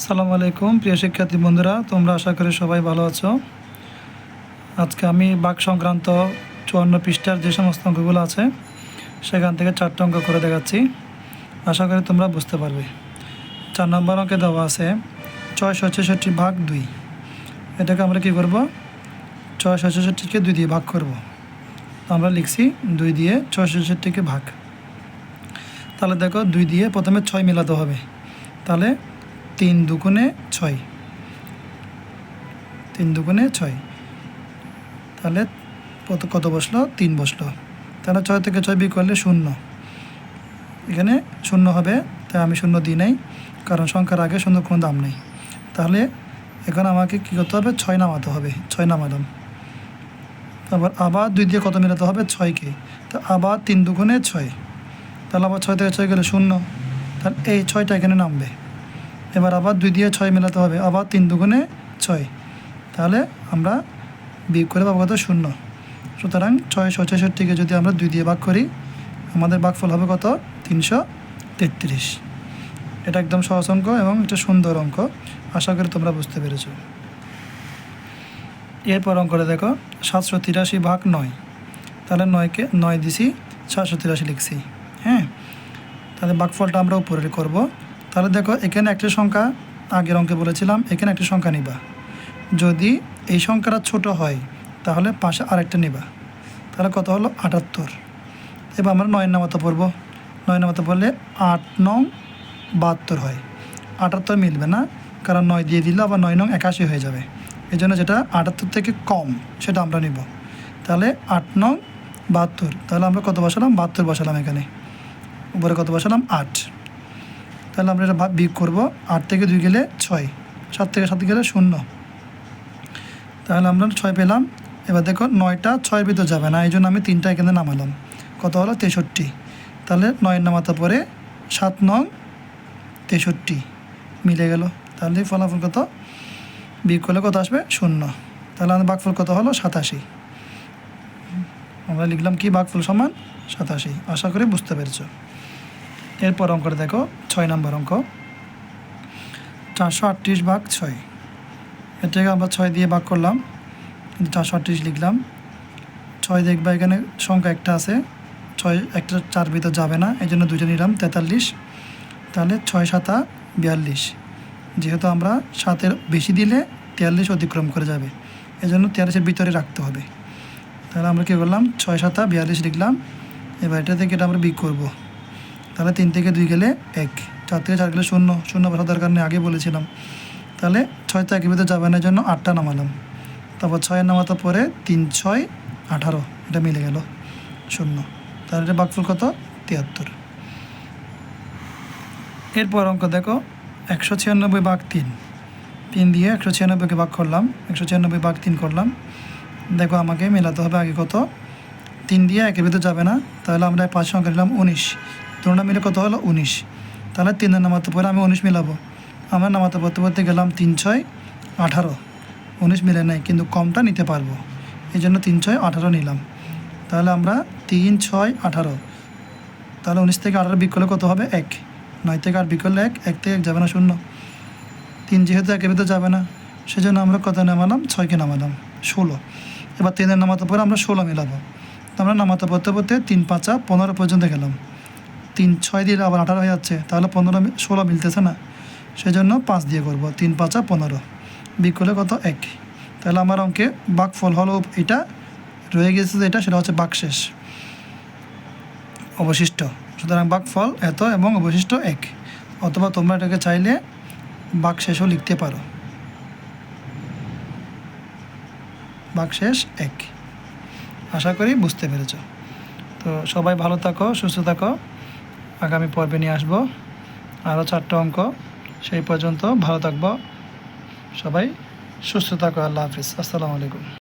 আসসালামু আলাইকুম প্রিয় শিক্ষার্থী বন্ধুরা, তোমরা আশা করি সবাই ভালো আছো। আজকে আমি বাক সংক্রান্ত 54 পৃষ্ঠার যে সমস্ত অঙ্কগুলো আছে সেখান থেকে 4টা অঙ্ক করে দেখাচ্ছি। আশা করি তোমরা বুঝতে পারবে। 4 নম্বর অঙ্কে দেওয়া আছে 666/2। এটাকে আমরা কী করব? 666কে 2 দিয়ে ভাগ করব। আমরা লিখছি 2 দিয়ে 666কে ভাগ। তাহলে দেখো 2 দিয়ে প্রথমে 6 মেলাতে হবে। তাহলে 3 দুগুণে 6, 3 দুগুণে 6, তাহলে কত বসলো? 3 বসলো। তাহলে 6 থেকে 6 বিয়োগ করলে 0, এখানে 0 হবে। তাই আমি 0 দিই নাই, কারণ সংখ্যার আগে 0 কোনো দাম নেই। তাহলে এখন আমাকে কী করতে হবে? 6 নামাতে হবে। 6 নামালাম। তারপর আবার 2 দিয়ে কত মেলাতে হবে? 6কে। তো আবার 3 দুগুণে 6, তাহলে আবার 6 থেকে 6 গেলে 0, তাহলে এই 6টা এখানে নামবে। এবার আবার 2 দিয়ে 6 মেলাতে হবে, আবার 3 দুগুণে 6, তাহলে আমরা বিয়োগ করে পাবো কত? 0। সুতরাং 666কে যদি আমরা 2 দিয়ে ভাগ করি, আমাদের ভাগফল হবে কত? 333। এটা একদম সহজ অঙ্ক এবং একটা সুন্দর অঙ্ক। আশা করি তোমরা বুঝতে পেরেছো। এরপর অঙ্কটা দেখো 783/9। তাহলে 9কে 9 দিছি, 783 লিখছি। হ্যাঁ, তাহলে ভাগফলটা আমরা উপরে করব। তাহলে দেখো এখানে একটা সংখ্যা, আগের অঙ্কে বলেছিলাম এখানে একটা সংখ্যা নিবা। যদি এই সংখ্যাটা ছোট হয় তাহলে পাশে আরেকটা নিবা। তাহলে কত হলো? 78। এবার আমরা 9 নামাতে পড়বো। 9 নামাতে পড়লে 8 নং 72 হয়। 78 মিলবে না, কারণ 9 দিয়ে দিলে আবার 9 নং 81 হয়ে যাবে। এই জন্য যেটা 78 থেকে কম সেটা আমরা নিব। তাহলে 8 নং 72, তাহলে আমরা কত বসালাম? 72 বসালাম। এখানে উপরে কত বসালাম? 8। তাহলে আমরা এটা বিয়োগ করবো। 8 থেকে 2 গেলে 6, 7 থেকে 7 গেলে 0, তাহলে আমরা 6 পেলাম। এবার দেখো 9টা 6-এর ভিতর যাবে না, এই জন্য আমি 3টা এখানে নামালাম। কত হলো? 63। তাহলে 9 নামাতে পরে 7 নং 63 মিলে গেল। তাহলে ফলাফল কত? বিয়োগ করলে কত আসবে? 0। তাহলে আমাদের ভাগফল কত হলো? 87। আমরা লিখলাম কি? ভাগফল সমান 87। আশা করি বুঝতে পেরেছো। এরপর অঙ্কটা দেখো 6 নম্বর অঙ্ক 438/6। এটাকে আমরা 6 দিয়ে ভাগ করলাম, কিন্তু 438 লিখলাম। 6 দেখবা এখানে সংখ্যা একটা আছে, 6 একটা 4 ভিতর যাবে না, এই জন্য 2টা নিলাম, 43। তাহলে 6 7 42। যেহেতু আমরা 7-এর বেশি দিলে 43 অতিক্রম করে যাবে, এই জন্য 43-এর ভিতরে রাখতে হবে। তাহলে আমরা কী করলাম? 6 7 42 লিখলাম। এবার এটা থেকে এটা আমরা বিয়োগ করবো। তাহলে 3 থেকে 2 গেলে 1, 4 থেকে 4 গেলে 0, 0 বসার দরকার নেই, আগে বলেছিলাম। তাহলে 6 তো একের ভিতরে যাবে না, জন্য 8টা নামালাম। তারপর 6 নামাতে পরে 3 6 18, এটা মিলে গেল 0। তাহলে এটা ভাগফল কত? 73। এরপর অঙ্ক দেখো 196/3। 3 দিয়ে 196কে ভাগ করলাম, 196/3 করলাম। দেখো আমাকে মেলাতে হবে আগে কত? 3 দিয়ে একের ভিতরে যাবে না, তাহলে আমরা 5 সংখ্যা নিলাম 19। দুটোটা মিলে কত হলো? 19। তাহলে 3 নামাতে পরে আমি 19 মিলাবো। আমরা নামাতে পড়তে গেলাম 3 6 18, 19 মিলে নাই, কিন্তু কমটা নিতে পারবো, এই জন্য 3 6 18 নিলাম। তাহলে আমরা 3 6 18, তাহলে 19 থেকে 18 বিয়োগ করলে কত হবে? 1। 9 থেকে 8 বিয়োগ করলে 1, 1 থেকে 1 যাবে না, 0। 3 যেহেতু একের ভিতরে যাবে না, সেজন্য আমরা কত নামালাম? 6কে নামালাম, 16। এবার 3 নামাতে পরে আমরা 16 মিলাবো। তো আমরা নামাতে পড়তে 3 5 15 পর্যন্ত গেলাম। 3 6 দিয়ে আবার 18 হয়ে যাচ্ছে, তাহলে 16 মিলতেছে না, সেজন্য 5 দিয়ে করবো। 3 5 15 বিয়োগ করলে কত? 1। তাহলে আমার অঙ্কে ভাগফল হলো এটা, রয়ে গেছে যেটা, সেটা হচ্ছে ভাগশেষ, অবশিষ্ট। সুতরাং ভাগফল এত এবং অবশিষ্ট 1, অথবা তোমরা এটাকে চাইলে ভাগশেষও লিখতে পারো। ভাগশেষ 1। আশা করি বুঝতে পেরেছ। তো সবাই ভালো থাকো, সুস্থ থাকো। আগামী পর্বে নিয়ে আসবো আরও 4টা অঙ্ক। সেই পর্যন্ত ভালো থাকবো সবাই, সুস্থ থাকো। আল্লাহ হাফিজ। আসসালামু আলাইকুম।